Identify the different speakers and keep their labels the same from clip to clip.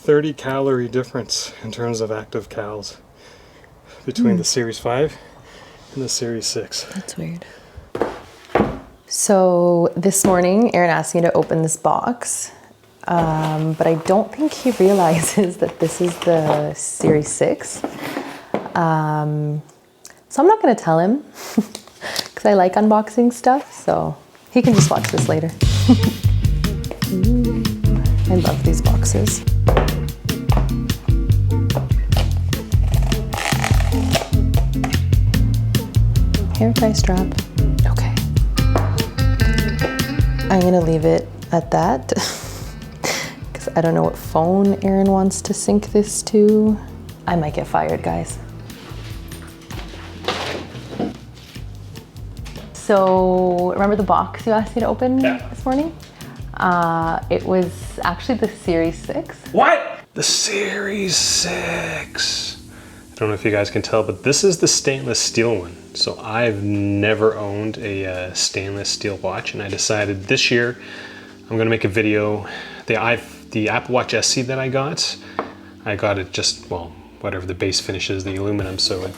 Speaker 1: 30 calorie difference in terms of active calories between the Series 5 and the Series 6.
Speaker 2: That's weird. So this morning, Aaron asked me to open this box, but I don't think he realizes that this is the Series 6. So I'm not gonna tell him because I like unboxing stuff, so he can just watch this later. Ooh, I love these boxes. Hair tie strap. Okay. I'm gonna leave it at that because I don't know what phone Aaron wants to sync this to. I might get fired, guys. So remember the box you asked me to open this morning? It was actually the Series 6.
Speaker 1: What? The Series 6. I don't know if you guys can tell, but this is the stainless steel one. So I've never owned a stainless steel watch, and I decided this year I'm gonna make a video. The Apple Watch SE that I got it just, well, whatever the base finish is, the aluminum, so it'd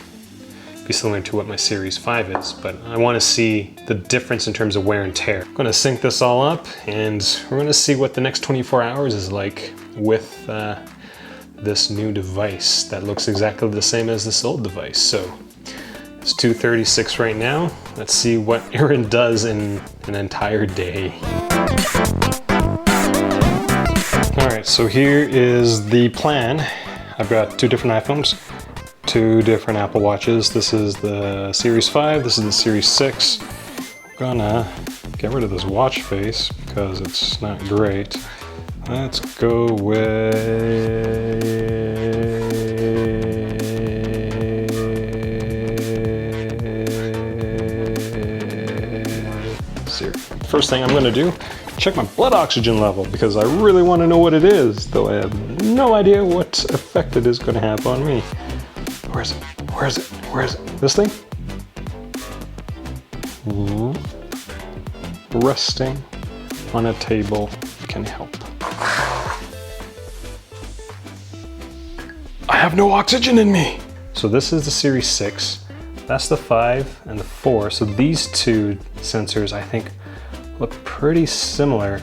Speaker 1: be similar to what my Series 5 is, but I wanna see the difference in terms of wear and tear. I'm gonna sync this all up, and we're gonna see what the next 24 hours is like with this new device that looks exactly the same as this old device. So it's 2:36 right now. Let's see what Aaron does in an entire day. All right, so here is the plan. I've got 2 different iPhones, 2 different Apple Watches. This is the Series 5, this is the Series 6. I'm gonna get rid of this watch face because it's not great. Let's go with Siri. First thing I'm gonna do, check my blood oxygen level because I really want to know what it is, though I have no idea what effect it is gonna have on me. Where is it? Where is it? Where is it? This thing? Resting on a table can help. I have no oxygen in me. So this is the Series 6. That's the 5 and the 4. So these 2 sensors I think look pretty similar.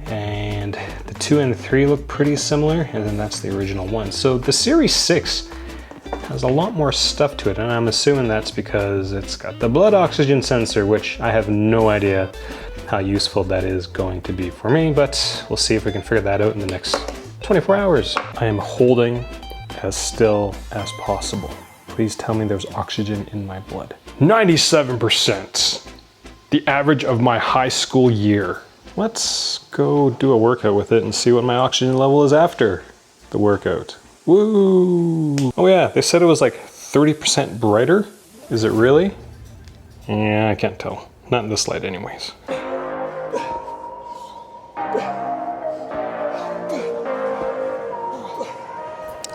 Speaker 1: And the 2 and the 3 look pretty similar. And then that's the original one. So the Series 6 has a lot more stuff to it. And I'm assuming that's because it's got the blood oxygen sensor, which I have no idea how useful that is going to be for me. But we'll see if we can figure that out in the next 24 hours. I am holding as still as possible. Please tell me there's oxygen in my blood. 97%, the average of my high school year. Let's go do a workout with it and see what my oxygen level is after the workout. Woo! Oh yeah, they said it was like 30% brighter. Is it really? Yeah, I can't tell. Not in this light anyways.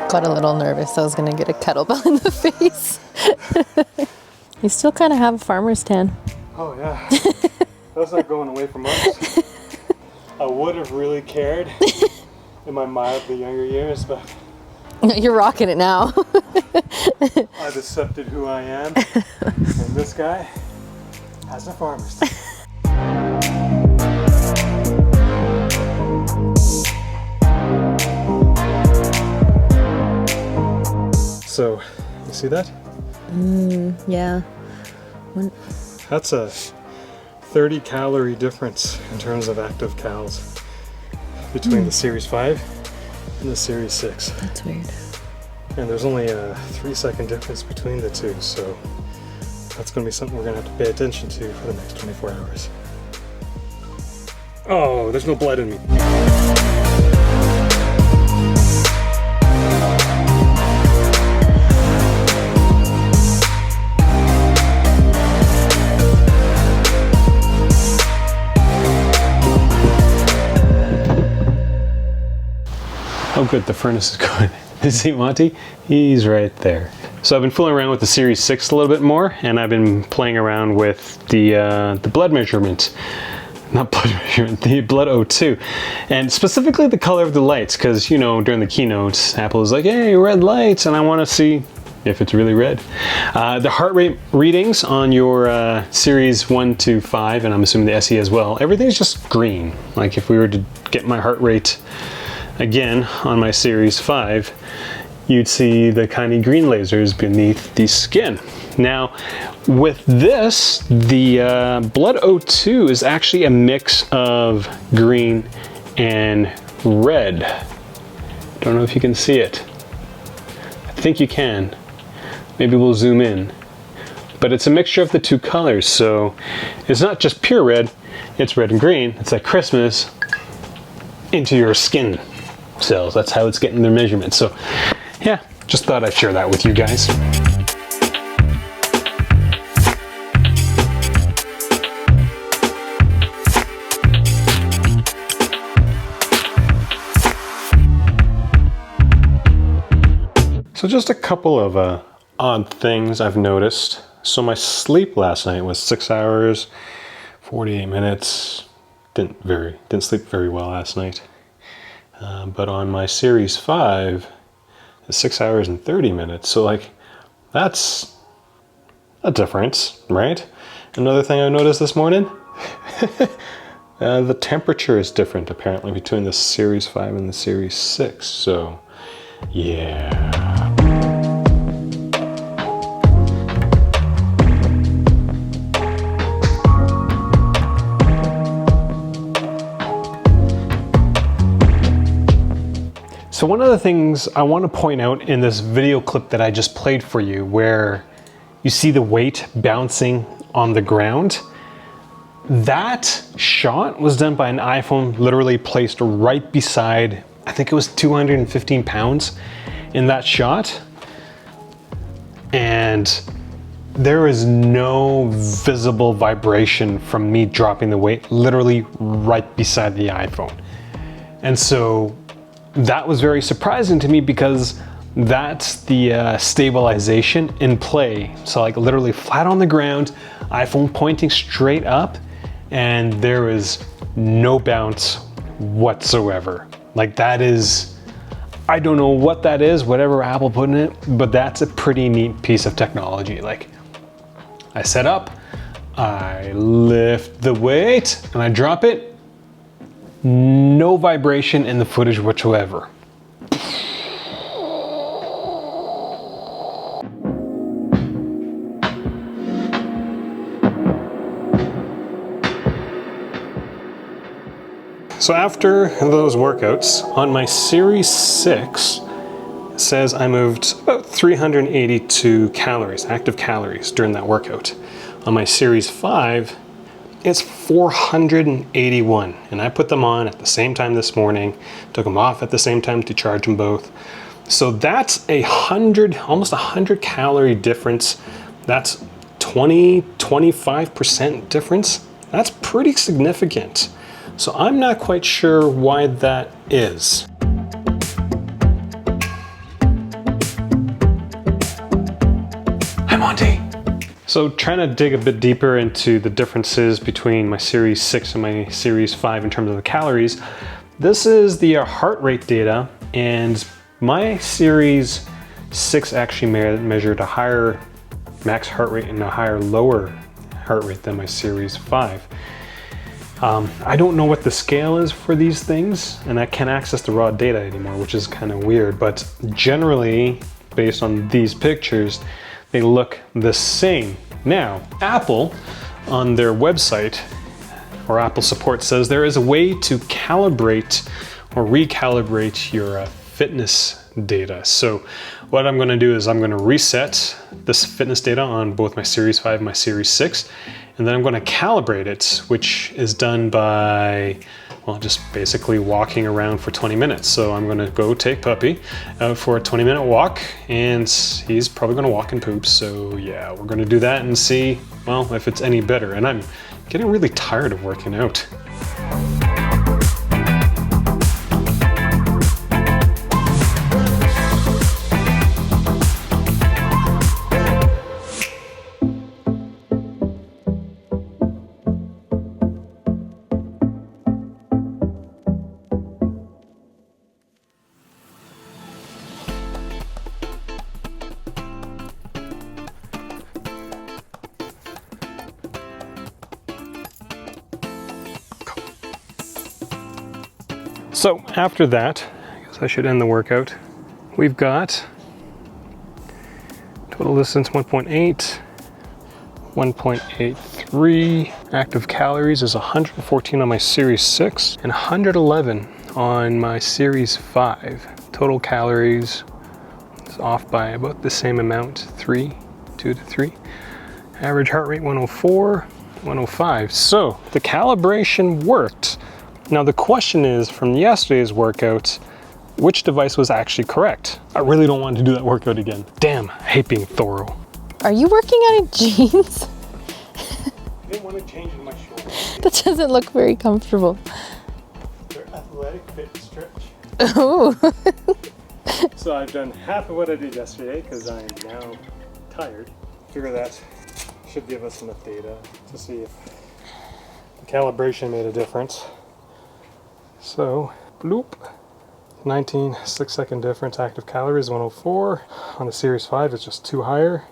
Speaker 2: Got a little nervous I was gonna get a kettlebell in the face. You still kind of have a farmer's tan.
Speaker 1: Oh yeah, that's not going away from us. I would have really cared in my mildly younger years, but
Speaker 2: you're rocking it now.
Speaker 1: I've accepted who I am, and this guy has a farmer's tan. So, you see that?
Speaker 2: Yeah.
Speaker 1: That's a 30 calorie difference in terms of active calories between the Series 5 and the Series 6.
Speaker 2: That's weird.
Speaker 1: And there's only a 3-second difference between the 2, so that's going to be something we're going to have to pay attention to for the next 24 hours. Oh, there's no blood in me. Oh good, the furnace is going. You see Monty? He's right there. So I've been fooling around with the Series 6 a little bit more, and I've been playing around with the blood measurement. not blood measurement, the blood O2, and specifically the color of the lights, because you know during the keynotes, Apple is like, "Hey, red lights," and I want to see if it's really red. The heart rate readings on your Series 1 to 5, and I'm assuming the SE as well, everything's just green. Like if we were to get my heart rate again on my Series 5, you'd see the kind of green lasers beneath the skin. Now, with this, the blood O2 is actually a mix of green and red. Don't know if you can see it. I think you can. Maybe we'll zoom in. But it's a mixture of the two colors, so it's not just pure red, it's red and green. It's like Christmas into your skin cells. That's how it's getting their measurements. So yeah, just thought I'd share that with you guys. So just a couple of odd things I've noticed. So my sleep last night was 6 hours, 48 minutes. Didn't sleep very well last night. But on my Series 5, it's 6 hours and 30 minutes. So like, that's a difference, right? Another thing I noticed this morning, the temperature is different apparently between the Series 5 and the Series 6. So yeah. So one of the things I want to point out in this video clip that I just played for you, where you see the weight bouncing on the ground, that shot was done by an iPhone literally placed right beside, I think it was 215 pounds in that shot. And there is no visible vibration from me dropping the weight literally right beside the iPhone. And so that was very surprising to me because that's the stabilization in play. So like literally flat on the ground, iPhone pointing straight up, and there is no bounce whatsoever. Like that is, I don't know what that is, whatever Apple put in it, but that's a pretty neat piece of technology. Like I set up, I lift the weight and I drop it. No vibration in the footage whatsoever. So after those workouts, on my Series 6, it says I moved about 382 calories, active calories, during that workout. On my Series 5, it's 481, and I put them on at the same time this morning, took them off at the same time to charge them both. So that's almost 100 calorie difference. That's 25% difference. That's pretty significant. So I'm not quite sure why that is. Hi, Monty. So trying to dig a bit deeper into the differences between my Series 6 and my Series 5 in terms of the calories, this is the heart rate data, and my Series 6 actually measured a higher max heart rate and a higher lower heart rate than my Series 5. I don't know what the scale is for these things, and I can't access the raw data anymore, which is kind of weird, but generally, based on these pictures, they look the same. Now, Apple, on their website, or Apple support, says there is a way to calibrate or recalibrate your fitness data. So what I'm going to do is I'm going to reset this fitness data on both my Series 5 and my Series 6, and then I'm going to calibrate it, which is done by, well, just basically walking around for 20 minutes. So I'm going to go take Puppy out for a 20-minute walk, and he's probably going to walk and poop. So yeah, we're going to do that and see, well, if it's any better. And I'm getting really tired of working out. So after that, I guess I should end the workout. We've got total distance 1.8, 1.83. Active calories is 114 on my Series 6 and 111 on my Series 5. Total calories is off by about the same amount, 2 to 3. Average heart rate 104, 105. So the calibration worked. Now the question is, from yesterday's workout, which device was actually correct? I really don't want to do that workout again. Damn, I hate being thorough.
Speaker 2: Are you working out in jeans?
Speaker 1: I didn't want to change in my shorts.
Speaker 2: That doesn't look very comfortable.
Speaker 1: They're athletic fit stretch.
Speaker 2: Oh.
Speaker 1: So I've done half of what I did yesterday because I am now tired. Figure that should give us enough data to see if the calibration made a difference. So, bloop. 19 6-second difference. Active calories 104. On the Series 5 it's just 2 higher.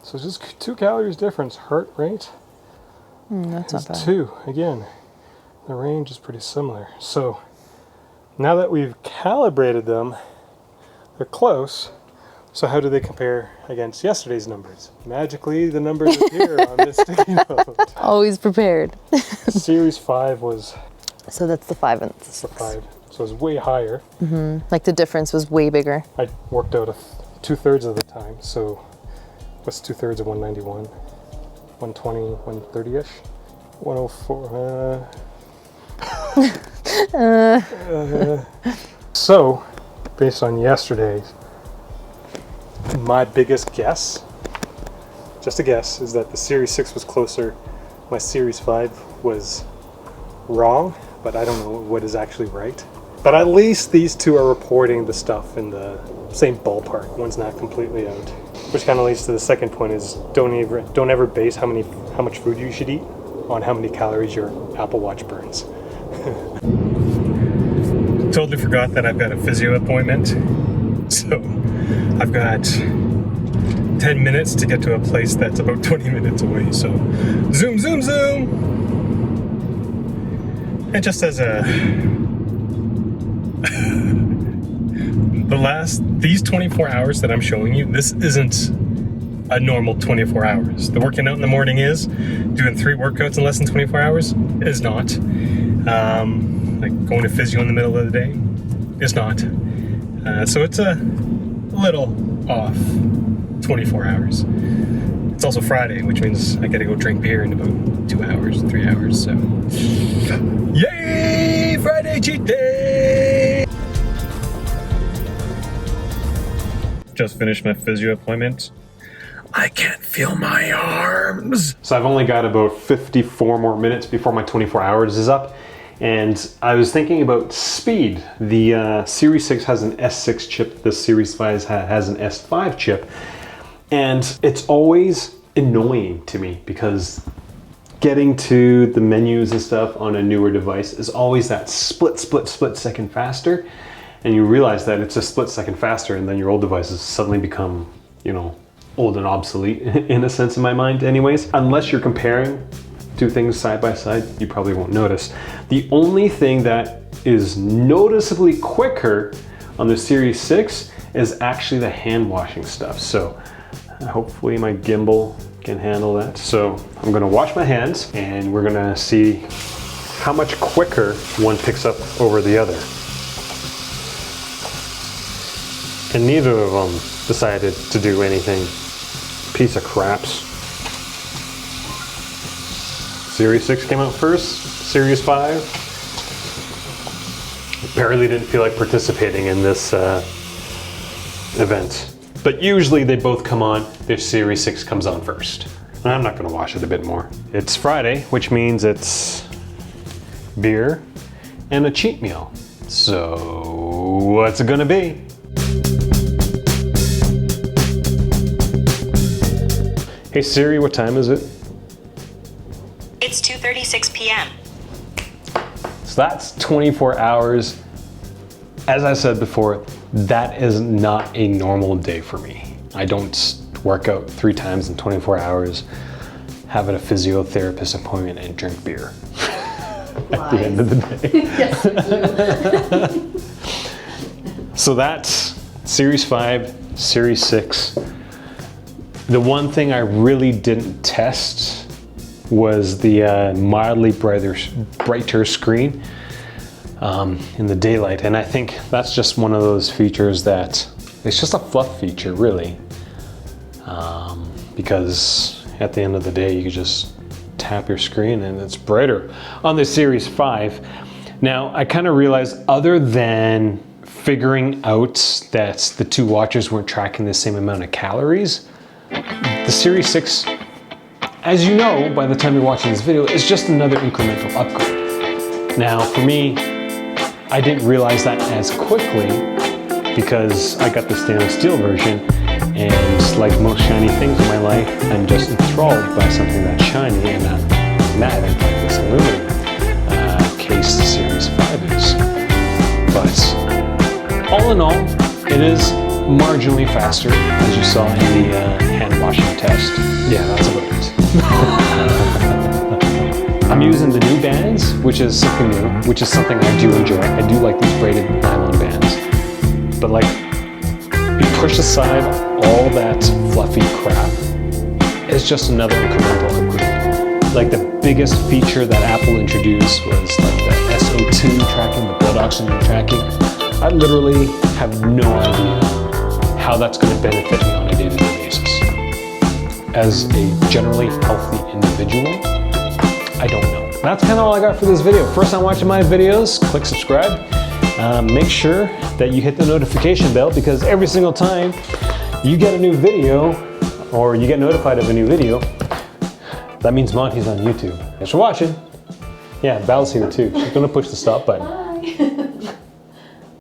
Speaker 1: So it's just 2 calories difference. Heart rate
Speaker 2: That's not bad.
Speaker 1: 2. Again, the range is pretty similar. So now that we've calibrated them, they're close. So how do they compare against yesterday's numbers? Magically, the numbers appear on this sticky note.
Speaker 2: Always prepared.
Speaker 1: Series 5 was
Speaker 2: So that's the 5 and the
Speaker 1: the
Speaker 2: 6.
Speaker 1: 5, so it's way higher.
Speaker 2: Like the difference was way bigger.
Speaker 1: I worked out 2/3 of the time, so what's 2/3 of 191? 120, 130-ish? 104, So, based on yesterday's, my biggest guess, just a guess, is that the Series 6 was closer. My Series 5 was wrong, but I don't know what is actually right. But at least these two are reporting the stuff in the same ballpark. One's not completely out. Which kind of leads to the second point: is don't ever base how much food you should eat on how many calories your Apple Watch burns. Totally forgot that I've got a physio appointment. So I've got 10 minutes to get to a place that's about 20 minutes away. So zoom, zoom, zoom. And just as these 24 hours that I'm showing you, this isn't a normal 24 hours. The working out in the morning is. Doing 3 workouts in less than 24 hours is not. Like going to physio in the middle of the day is not. So it's a little off 24 hours. It's also Friday, which means I gotta go drink beer in about 2 hours, 3 hours, so. Yay! Friday cheat day! Just finished my physio appointment. I can't feel my arms. So I've only got about 54 more minutes before my 24 hours is up. And I was thinking about speed. The Series 6 has an S6 chip. The Series 5 has an S5 chip. And it's always annoying to me because getting to the menus and stuff on a newer device is always that split second faster. And you realize that it's a split second faster, and then your old devices suddenly become, you know, old and obsolete in a sense in my mind anyways. Unless you're comparing two things side by side, you probably won't notice. The only thing that is noticeably quicker on the Series 6 is actually the hand washing stuff. So hopefully my gimbal can handle that. So I'm gonna wash my hands and we're gonna see how much quicker one picks up over the other. And neither of them decided to do anything. Piece of craps. Series 6 came out first, Series 5. Barely didn't feel like participating in this event. But usually they both come on if Series 6 comes on first. And I'm not gonna wash it a bit more. It's Friday, which means it's beer and a cheat meal. So what's it gonna be? Hey Siri, what time is it?
Speaker 3: It's 2:36 p.m.
Speaker 1: So that's 24 hours. As I said before, that is not a normal day for me. I don't work out 3 times in 24 hours, have a physiotherapist appointment, and drink beer. at the end of the day.
Speaker 2: Yes, we do.
Speaker 1: So that's Series 5, Series 6. The one thing I really didn't test was the mildly brighter screen in the daylight. And I think that's just one of those features that it's just a fluff feature, really. Because at the end of the day, you can just tap your screen and it's brighter. On the Series 5, now I kind of realized, other than figuring out that the two watches weren't tracking the same amount of calories, the Series 6, as you know by the time you're watching this video, is just another incremental upgrade. Now for me, I didn't realize that as quickly because I got the stainless steel version, and like most shiny things in my life, I'm just enthralled by something that's shiny and not matte, like this aluminum case the Series 5 is. But all in all, it is marginally faster, as you saw in the hand washing test. Yeah, that's about it. I'm using the new bands, which is something new, which is something I do enjoy. I do like these braided nylon bands. But like, you push aside all that fluffy crap, it's just another incremental upgrade. Like the biggest feature that Apple introduced was like the SO2 tracking, the blood oxygen tracking. I literally have no idea how that's going to benefit me on a day-to-day basis. As a generally healthy individual, I don't know. That's kind of all I got for this video. First time watching my videos, click subscribe. Make sure that you hit the notification bell, because every single time you get a new video or you get notified of a new video, that means Monty's on YouTube. Thanks for watching. Yeah, Belle's here too. She's gonna push the stop button.
Speaker 2: Bye.